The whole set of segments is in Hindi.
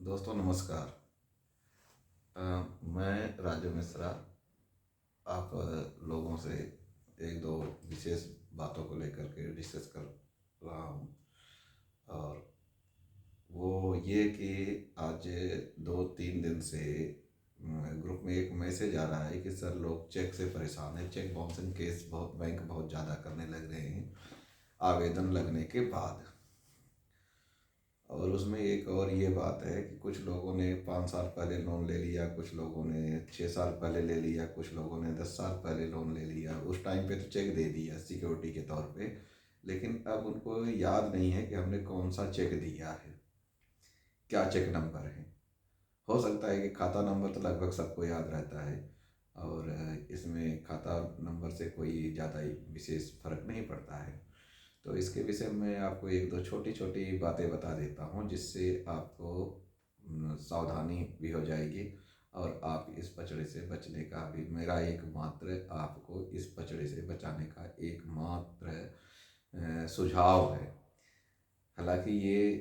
दोस्तों नमस्कार। मैं राजू मिश्रा आप लोगों से एक दो विशेष बातों को लेकर के डिस्कस कर रहा हूँ। और वो ये कि आज 2-3 दिन से ग्रुप में एक मैसेज आ रहा है कि सर लोग चेक से परेशान हैं, चेक बाउंसिंग केस बहुत बैंक बहुत ज़्यादा करने लग रहे हैं आवेदन लगने के बाद। और उसमें एक और ये बात है कि कुछ लोगों ने 5 साल पहले लोन ले लिया, कुछ लोगों ने 6 साल पहले ले लिया, कुछ लोगों ने 10 साल पहले लोन ले लिया। उस टाइम पे तो चेक दे दिया सिक्योरिटी के तौर पे, लेकिन अब उनको याद नहीं है कि हमने कौन सा चेक दिया है, क्या चेक नंबर है। हो सकता है कि खाता नंबर तो लगभग सबको याद रहता है, और इसमें खाता नंबर से कोई ज़्यादा ही विशेष फर्क नहीं पड़ता है। तो इसके विषय में आपको एक दो छोटी छोटी बातें बता देता हूँ, जिससे आपको सावधानी भी हो जाएगी और आप इस पचड़े से बचने का भी मेरा एकमात्र आपको इस पचड़े से बचाने का एकमात्र सुझाव है। हालांकि ये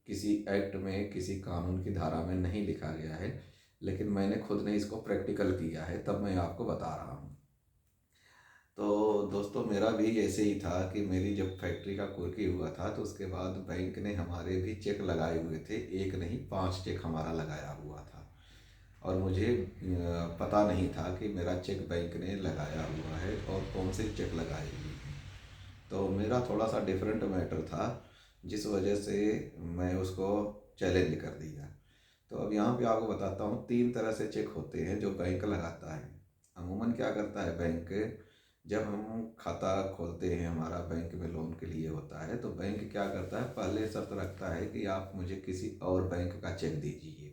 किसी एक्ट में किसी कानून की धारा में नहीं लिखा गया है, लेकिन मैंने खुद ने इसको प्रैक्टिकल किया है, तब मैं आपको बता रहा हूँ। तो दोस्तों मेरा भी ऐसे ही था कि मेरी जब फैक्ट्री का कुर्की हुआ था तो उसके बाद बैंक ने हमारे भी चेक लगाए हुए थे, एक नहीं 5 चेक हमारा लगाया हुआ था। और मुझे पता नहीं था कि मेरा चेक बैंक ने लगाया हुआ है और कौन से चेक लगाए हुए हैं। तो मेरा थोड़ा सा डिफरेंट मैटर था, जिस वजह से मैं उसको चैलेंज कर दिया। तो अब यहाँ पे आपको बताता हूँ, 3 तरह से चेक होते हैं जो बैंक लगाता है। अमूमन क्या करता है बैंक, जब हम खाता खोलते हैं हमारा बैंक में लोन के लिए होता है, तो बैंक क्या करता है, पहले शर्त रखता है कि आप मुझे किसी और बैंक का चेक दीजिए।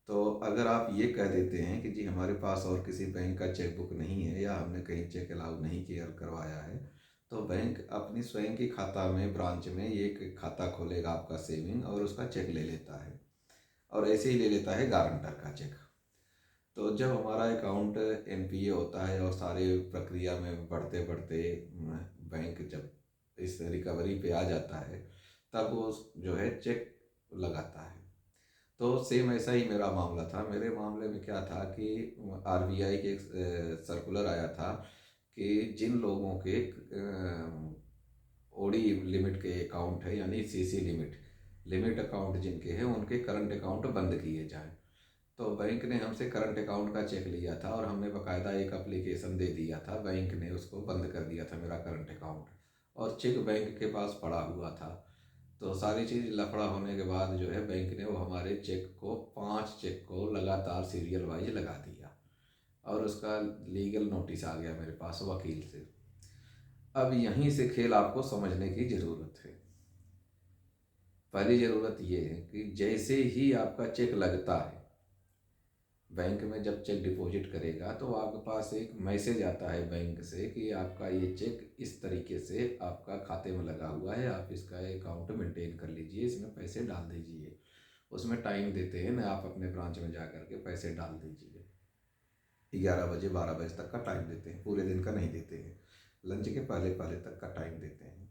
तो अगर आप ये कह देते हैं कि जी हमारे पास और किसी बैंक का चेक बुक नहीं है या हमने कहीं चेक अलाउ नहीं किया करवाया है, तो बैंक अपनी स्वयं की खाता में ब्रांच में एक खाता खोलेगा आपका सेविंग, और उसका चेक ले लेता है। और ऐसे ही ले लेता है गारंटर का चेक। तो जब हमारा अकाउंट एनपीए होता है और सारे प्रक्रिया में बढ़ते बढ़ते बैंक जब इस रिकवरी पे आ जाता है, तब वो जो है चेक लगाता है। तो सेम ऐसा ही मेरा मामला था। मेरे मामले में क्या था कि आरबीआई के एक सर्कुलर आया था कि जिन लोगों के ओडी लिमिट के अकाउंट है, यानी सीसी लिमिट लिमिट अकाउंट जिनके हैं, उनके करंट अकाउंट बंद किए जाएं। तो बैंक ने हमसे करंट अकाउंट का चेक लिया था और हमने बकायदा एक एप्लीकेशन दे दिया था, बैंक ने उसको बंद कर दिया था मेरा करंट अकाउंट, और चेक बैंक के पास पड़ा हुआ था। तो सारी चीज़ लफड़ा होने के बाद जो है बैंक ने वो हमारे चेक को 5 चेक को लगातार सीरियल वाइज लगा दिया, और उसका लीगल नोटिस आ गया मेरे पास वकील से। अब यहीं से खेल आपको समझने की ज़रूरत है। पहली ज़रूरत ये है कि जैसे ही आपका चेक लगता है, बैंक में जब चेक डिपॉजिट करेगा तो आपके पास एक मैसेज आता है बैंक से कि आपका ये चेक इस तरीके से आपका खाते में लगा हुआ है, आप इसका अकाउंट मेंटेन कर लीजिए, इसमें पैसे डाल दीजिए। उसमें टाइम देते हैं ना, आप अपने ब्रांच में जा कर के पैसे डाल दीजिए। 11 बजे 12 बजे तक का टाइम देते हैं, पूरे दिन का नहीं देते हैं, लंच के पहले पहले तक का टाइम देते हैं।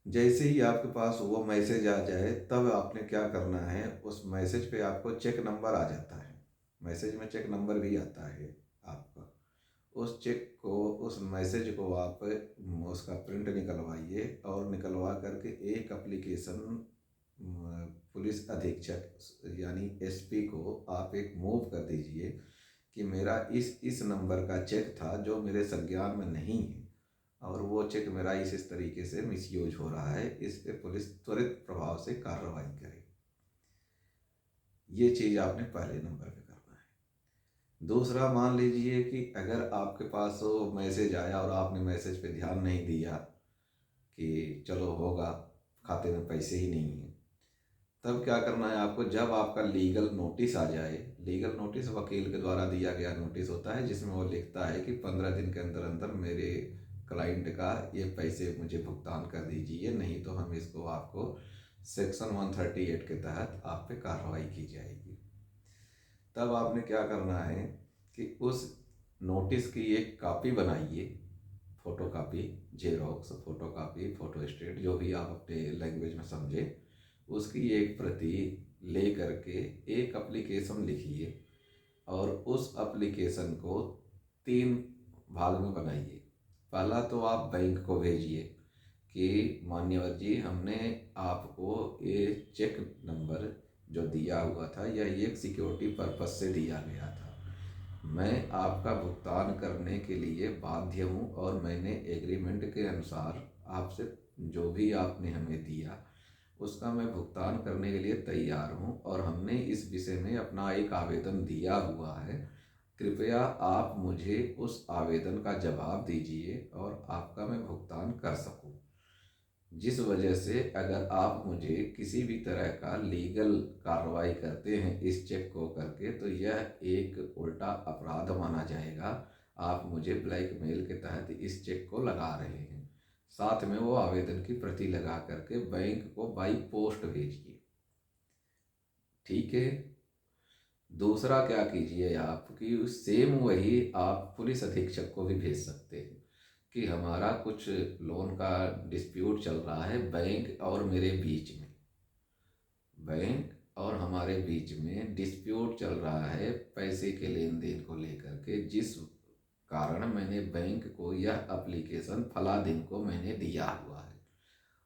जैसे ही आपके पास वो मैसेज आ जाए, तब आपने क्या करना है, उस मैसेज पे आपको चेक नंबर आ जाता है, मैसेज में चेक नंबर भी आता है आपका। उस चेक को, उस मैसेज को आप उसका प्रिंट निकलवाइए, और निकलवा करके एक एप्लीकेशन पुलिस अधीक्षक यानी एसपी को आप एक मूव कर दीजिए कि मेरा इस नंबर का चेक था जो मेरे संज्ञान में नहीं है, और वो चेक मेरा इस तरीके से मिसयूज हो रहा है, इस पे पुलिस त्वरित प्रभाव से कार्रवाई करे। ये चीज़ आपने पहले नंबर पे करना है। दूसरा, मान लीजिए कि अगर आपके पास वो मैसेज आया और आपने मैसेज पे ध्यान नहीं दिया कि चलो होगा, खाते में पैसे ही नहीं हैं, तब क्या करना है आपको, जब आपका लीगल नोटिस आ जाए, लीगल नोटिस वकील के द्वारा दिया गया नोटिस होता है, जिसमें वो लिखता है कि 15 दिन के अंदर अंदर मेरे क्लाइंट का ये पैसे मुझे भुगतान कर दीजिए, नहीं तो हम इसको आपको सेक्शन 138 के तहत आप पे कार्रवाई की जाएगी। तब आपने क्या करना है कि उस नोटिस की एक कॉपी बनाइए, photo copy, xerox, photo copy, photo state, जो भी आप अपने लैंग्वेज में समझे, उसकी एक प्रति ले करके एक एप्लीकेशन लिखिए और उस एप्लीकेशन को 3 भाग में बनाइए। पहला तो आप बैंक को भेजिए कि मान्यवर जी, हमने आपको ये चेक नंबर जो दिया हुआ था यह एक सिक्योरिटी पर्पस से दिया गया था। मैं आपका भुगतान करने के लिए बाध्य हूँ और मैंने एग्रीमेंट के अनुसार आपसे जो भी आपने हमें दिया उसका मैं भुगतान करने के लिए तैयार हूँ और हमने इस विषय में अपना एक आवेदन दिया हुआ है। कृपया आप मुझे उस आवेदन का जवाब दीजिए और आपका मैं भुगतान कर सकूँ। जिस वजह से अगर आप मुझे किसी भी तरह का लीगल कार्रवाई करते हैं इस चेक को करके, तो यह एक उल्टा अपराध माना जाएगा। आप मुझे ब्लैकमेल के तहत इस चेक को लगा रहे हैं। साथ में वो आवेदन की प्रति लगा करके बैंक को बाई पोस्ट भेजिए। ठीक है। दूसरा क्या कीजिए आप कि सेम वही आप पुलिस अधीक्षक को भी भेज सकते हैं कि हमारा कुछ लोन का डिस्प्यूट चल रहा है बैंक और मेरे बीच में। बैंक और हमारे बीच में डिस्प्यूट चल रहा है पैसे के लेन देन को लेकर के, जिस कारण मैंने बैंक को यह एप्लीकेशन फला दिन को मैंने दिया हुआ है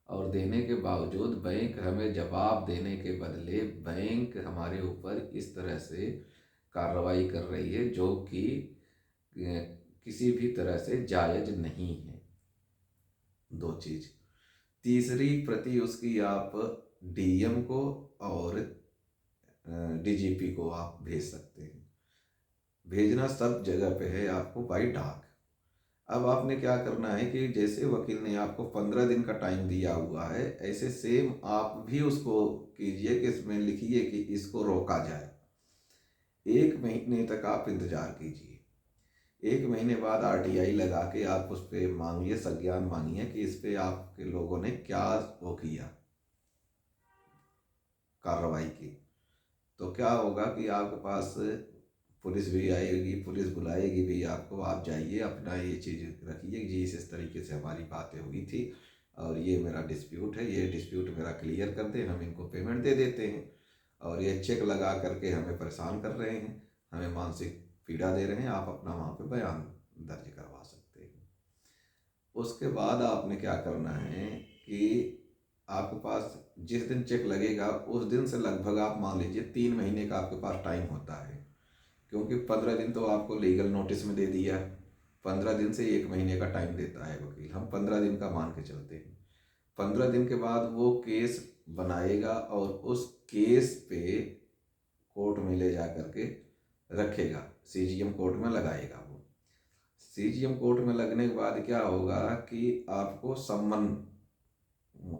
और देने के बावजूद बैंक हमें जवाब देने के बदले बैंक हमारे ऊपर इस तरह से कार्रवाई कर रही है जो कि किसी भी तरह से जायज़ नहीं है। 2 चीज़। तीसरी प्रति उसकी आप डीएम को और डीजीपी को आप भेज सकते हैं। भेजना सब जगह पे है आपको बाई डाक। अब आपने क्या करना है कि जैसे वकील ने आपको 15 दिन का टाइम दिया हुआ है, ऐसे सेम आप भी उसको कीजिए कि इसमें लिखिए कि इसको रोका जाए। 1 महीने तक आप इंतज़ार कीजिए। 1 महीने बाद आरटीआई लगा के आप उस पर मांगिए, संज्ञान मांगिए कि इस पर आपके लोगों ने क्या वो किया, कार्रवाई की। तो क्या होगा कि आपके पास पुलिस भी आएगी, पुलिस बुलाएगी भी आपको, आप जाइए अपना ये चीज़ रखिए जी इस तरीके से हमारी बातें हुई थी और ये मेरा डिस्प्यूट है, ये डिस्प्यूट मेरा क्लियर कर दें, हम इनको पेमेंट दे देते हैं और ये चेक लगा करके हमें परेशान कर रहे हैं, हमें मानसिक पीड़ा दे रहे हैं। आप अपना वहाँ पे बयान दर्ज करवा सकते हैं। उसके बाद आपने क्या करना है कि आपके पास जिस दिन चेक लगेगा उस दिन से लगभग आप मान लीजिए 3 महीने का आपके पास टाइम होता है, क्योंकि 15 दिन तो आपको लीगल नोटिस में दे दिया। 15 दिन से 1 महीने का टाइम देता है वकील, हम 15 दिन का मान के चलते हैं। 15 दिन के बाद वो केस बनाएगा और उस केस पे कोर्ट में ले जा करके रखेगा, सीजीएम कोर्ट में लगाएगा। वो सीजीएम कोर्ट में लगने के बाद क्या होगा कि आपको सम्मन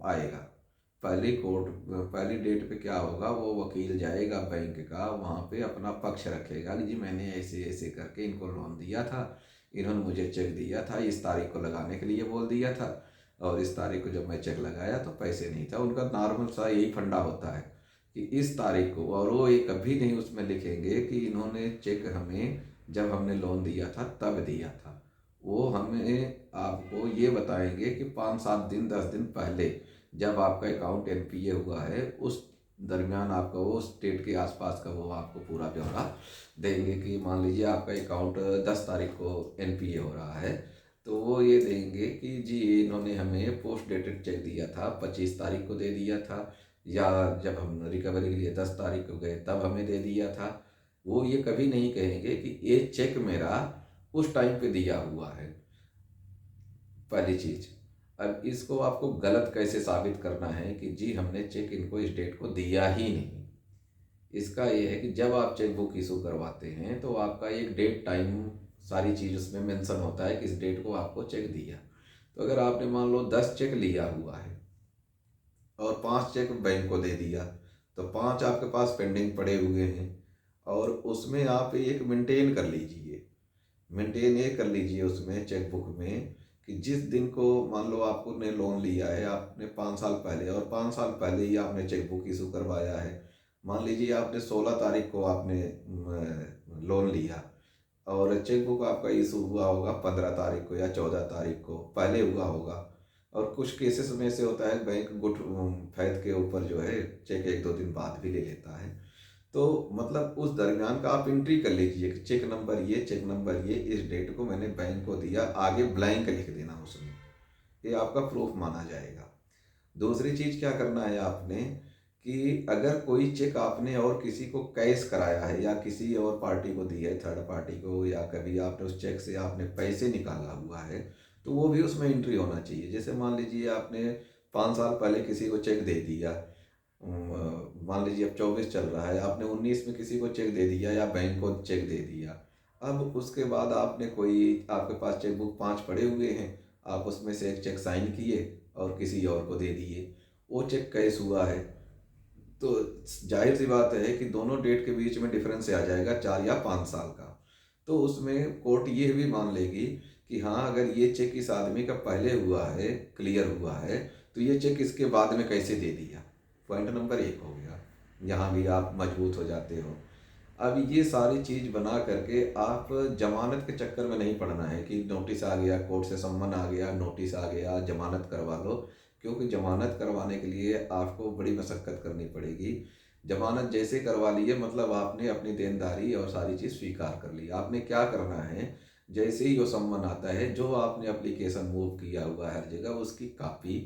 आएगा। पहली डेट पे क्या होगा, वो वकील जाएगा बैंक का, वहाँ पे अपना पक्ष रखेगा कि जी मैंने ऐसे ऐसे करके इनको लोन दिया था, इन्होंने मुझे चेक दिया था, इस तारीख को लगाने के लिए बोल दिया था और इस तारीख को जब मैं चेक लगाया तो पैसे नहीं था। उनका नॉर्मल सा यही फंडा होता है कि इस तारीख को, और वो ये कभी नहीं उसमें लिखेंगे कि इन्होंने चेक हमें जब हमने लोन दिया था तब दिया था। वो हमें आपको ये बताएंगे कि 5-7 दिन 10 दिन पहले जब आपका अकाउंट एनपीए हुआ है उस दरमियान आपका वो स्टेट के आसपास का वो आपको पूरा ब्यौरा देंगे कि मान लीजिए आपका अकाउंट 10 तारीख को एनपीए हो रहा है, तो वो ये देंगे कि जी इन्होंने हमें पोस्ट डेटेड चेक दिया था 25 तारीख को दे दिया था, या जब हम रिकवरी के लिए 10 तारीख को गए तब हमें दे दिया था। वो ये कभी नहीं कहेंगे कि ये चेक मेरा उस टाइम पे दिया हुआ है। पहली चीज़। अब इसको आपको गलत कैसे साबित करना है कि जी हमने चेक इनको इस डेट को दिया ही नहीं। इसका ये है कि जब आप चेक बुक इशू करवाते हैं तो आपका एक डेट टाइम सारी चीज़ उसमें मेंशन होता है कि इस डेट को आपको चेक दिया। तो अगर आपने मान लो 10 चेक लिया हुआ है और 5 चेक बैंक को दे दिया, तो 5 आपके पास पेंडिंग पड़े हुए हैं और उसमें आप एक मेंटेन कर लीजिए। मेंटेन ये कर लीजिए उसमें चेक बुक में कि जिस दिन को मान लो आपने लोन लिया है आपने 5 साल पहले, और 5 साल पहले ही आपने चेक बुक इशू करवाया है। मान लीजिए आपने 16 तारीख को आपने लोन लिया और चेक बुक आपका इशू हुआ होगा 15 तारीख को या 14 तारीख को, पहले हुआ होगा, और कुछ केसेस में से होता है बैंक गुड फैथ के ऊपर जो है चेक 1-2 दिन बाद भी ले लेता है। तो मतलब उस दरमियान का आप एंट्री कर लीजिए कि चेक नंबर ये इस डेट को मैंने बैंक को दिया, आगे ब्लैंक लिख देना उसमें, ये आपका प्रूफ माना जाएगा। दूसरी चीज़ क्या करना है आपने कि अगर कोई चेक आपने और किसी को कैश कराया है या किसी और पार्टी को दी है, थर्ड पार्टी को, या कभी आपने उस चेक से आपने पैसे निकाला हुआ है, तो वो भी उसमें एंट्री होना चाहिए। जैसे मान लीजिए आपने 5 साल पहले किसी को चेक दे दिया, मान लीजिए अब 24 चल रहा है, आपने 19 में किसी को चेक दे दिया या बैंक को चेक दे दिया। अब उसके बाद आपने कोई, आपके पास चेक बुक 5 पड़े हुए हैं, आप उसमें से एक चेक साइन किए और किसी और को दे दिए, वो चेक कैश हुआ है। तो जाहिर सी बात है कि दोनों डेट के बीच में डिफरेंस आ जाएगा 4 या 5 साल का। तो उसमें कोर्ट ये भी मान लेगी कि हाँ, अगर ये चेक इस आदमी का पहले हुआ है, क्लियर हुआ है, तो ये चेक इसके बाद में कैसे दे दिया। पॉइंट नंबर 1 हो गया, यहाँ भी आप मजबूत हो जाते हो। अब ये सारी चीज़ बना करके आप जमानत के चक्कर में नहीं पड़ना है कि नोटिस आ गया, कोर्ट से सम्मन आ गया, नोटिस आ गया, जमानत करवा लो। क्योंकि जमानत करवाने के लिए आपको बड़ी मशक्क़त करनी पड़ेगी। जमानत जैसे करवा लिए मतलब आपने अपनी देनदारी और सारी चीज़ स्वीकार कर ली। आपने क्या करना है, जैसे ही वो सम्मन आता है, जो आपने एप्लीकेशन मूव किया हुआ है हर जगह, उसकी कॉपी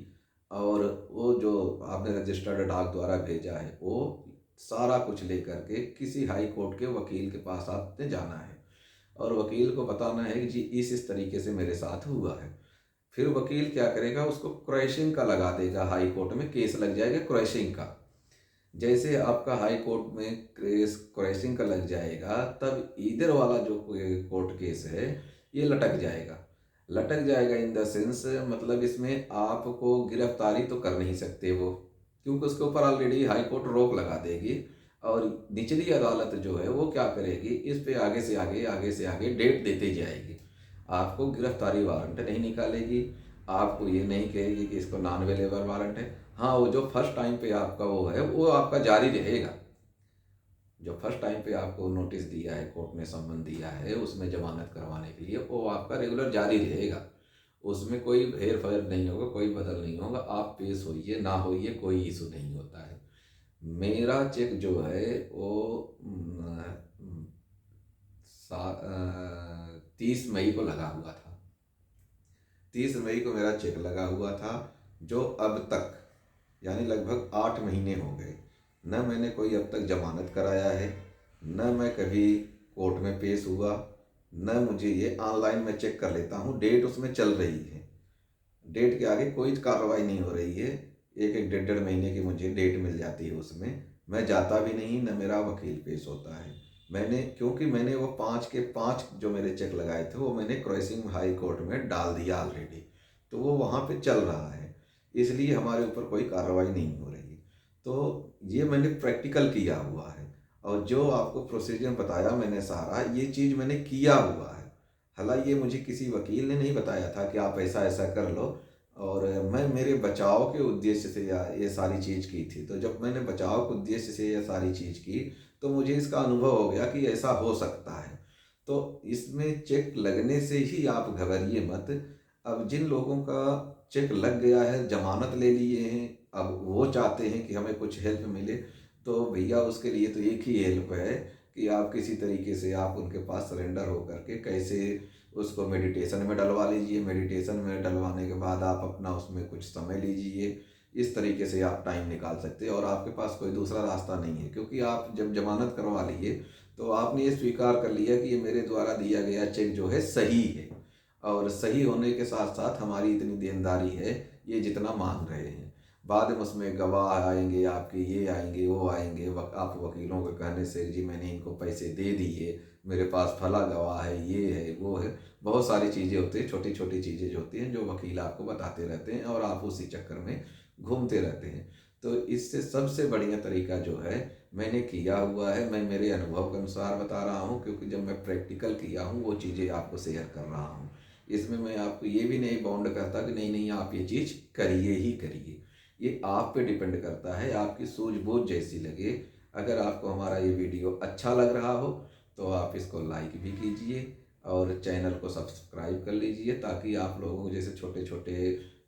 और वो जो आपने रजिस्टर्ड डाक द्वारा भेजा है, वो सारा कुछ लेकर के किसी हाई कोर्ट के वकील के पास आपने जाना है और वकील को बताना है कि जी इस तरीके से मेरे साथ हुआ है। फिर वकील क्या करेगा, उसको क्रैशिंग का लगा देगा, हाई कोर्ट में केस लग जाएगा क्रैशिंग का। जैसे आपका हाई कोर्ट में केस क्रैशिंग का लग जाएगा, तब इधर वाला जो कोर्ट केस है ये लटक जाएगा। लटक जाएगा इन द सेंस, मतलब इसमें आपको गिरफ्तारी तो कर नहीं सकते वो, क्योंकि उसके ऊपर ऑलरेडी हाई कोर्ट रोक लगा देगी। और निचली अदालत जो है वो क्या करेगी, इस पे आगे से आगे डेट देती जाएगी। आपको गिरफ्तारी वारंट नहीं निकालेगी, आपको ये नहीं कहेगी कि इसको नॉन अवेलेबल वारंट है। हाँ, वो जो फर्स्ट टाइम पे आपका वो है वो आपका जारी रहेगा। जो फर्स्ट टाइम पे आपको नोटिस दिया है, कोर्ट ने सम्मन दिया है उसमें जमानत करवाने के लिए, वो आपका रेगुलर जारी रहेगा। उसमें कोई हेर फेर नहीं होगा, कोई बदल नहीं होगा। आप पेश होइए ना होइए, कोई इशू नहीं होता है। मेरा चेक जो है वो 30 मई को लगा हुआ था। 30 मई को मेरा चेक लगा हुआ था, जो अब तक यानी लगभग 8 महीने हो गए, न मैंने कोई अब तक जमानत कराया है, न मैं कभी कोर्ट में पेश हुआ, न मुझे ये ऑनलाइन मैं चेक कर लेता हूँ, डेट उसमें चल रही है, डेट के आगे कोई कार्रवाई नहीं हो रही है। एक एक 1.5 महीने की मुझे डेट मिल जाती है, उसमें मैं जाता भी नहीं, न मेरा वकील पेश होता है। क्योंकि मैंने वो 5 के 5 जो मेरे चेक लगाए थे वो मैंने क्रॉसिंग हाई कोर्ट में डाल दिया ऑलरेडी, तो वो वहाँ पे चल रहा है, इसलिए हमारे ऊपर कोई कार्रवाई नहीं हो रही। तो ये मैंने प्रैक्टिकल किया हुआ है, और जो आपको प्रोसीजर बताया मैंने सारा, ये चीज़ मैंने किया हुआ है। हालांकि ये मुझे किसी वकील ने नहीं बताया था कि आप ऐसा ऐसा कर लो, और मैं मेरे बचाव के उद्देश्य से ये सारी चीज़ की थी। तो जब मैंने बचाव के उद्देश्य से ये सारी चीज़ की, तो मुझे इसका अनुभव हो गया कि ऐसा हो सकता है। तो इसमें चेक लगने से ही आप घबराइए मत। अब जिन लोगों का चेक लग गया है, जमानत ले लिए हैं, अब वो चाहते हैं कि हमें कुछ हेल्प मिले, तो भैया उसके लिए तो एक ही हेल्प है कि आप किसी तरीके से आप उनके पास सरेंडर होकर के कैसे उसको मेडिटेशन में डलवा लीजिए। मेडिटेशन में डलवाने के बाद आप अपना उसमें कुछ समय लीजिए। इस तरीके से आप टाइम निकाल सकते हैं, और आपके पास कोई दूसरा रास्ता नहीं है, क्योंकि आप जब जमानत करवा लिए तो आपने ये स्वीकार कर लिया कि ये मेरे द्वारा दिया गया चेक जो है सही है, और सही होने के साथ साथ हमारी इतनी देनदारी है, ये जितना मांग रहे हैं। बाद में उसमें गवाह आएंगे आपके, ये आएंगे वो आएंगे, आप वकीलों के कहने से जी मैंने इनको पैसे दे दिए, मेरे पास फला गवाह है, ये है वो है, बहुत सारी चीज़ें होती हैं, छोटी छोटी चीज़ें जो होती हैं जो वकील आपको बताते रहते हैं, और आप उसी चक्कर में घूमते रहते हैं। तो इससे सबसे बढ़िया तरीका जो है मैंने किया हुआ है, मैं मेरे अनुभव के अनुसार बता रहा हूँ, क्योंकि जब मैं प्रैक्टिकल किया हूँ वो चीज़ें आपको शेयर कर रहा हूँ। इसमें मैं आपको ये भी नहीं बाउंड करता कि नहीं नहीं आप ये चीज़ करिए ही करिए। ये आप पे डिपेंड करता है, आपकी सूझबूझ जैसी लगे। अगर आपको हमारा ये वीडियो अच्छा लग रहा हो तो आप इसको लाइक भी कीजिए और चैनल को सब्सक्राइब कर लीजिए, ताकि आप लोगों को जैसे छोटे छोटे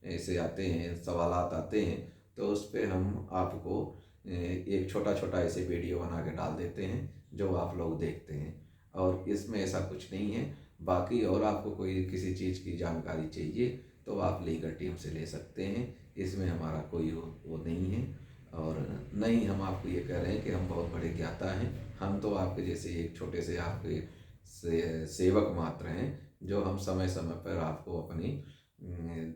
ऐसे आते हैं, सवालात आते हैं, तो उस पे हम आपको एक छोटा छोटा ऐसे वीडियो बना के डाल देते हैं जो आप लोग देखते हैं। और इसमें ऐसा कुछ नहीं है। बाकी और आपको कोई किसी चीज़ की जानकारी चाहिए तो आप लीगल टीम से ले सकते हैं, इसमें हमारा कोई वो नहीं है। और नहीं हम आपको ये कह रहे हैं कि हम बहुत बड़े ज्ञाता हैं, हम तो आपके जैसे एक छोटे से आपके सेवक मात्र हैं, जो हम समय समय पर आपको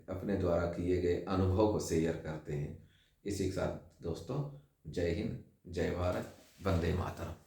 अपने द्वारा किए गए अनुभव को शेयर करते हैं। इसी के साथ दोस्तों, जय हिंद, जय भारत, वंदे मातरम।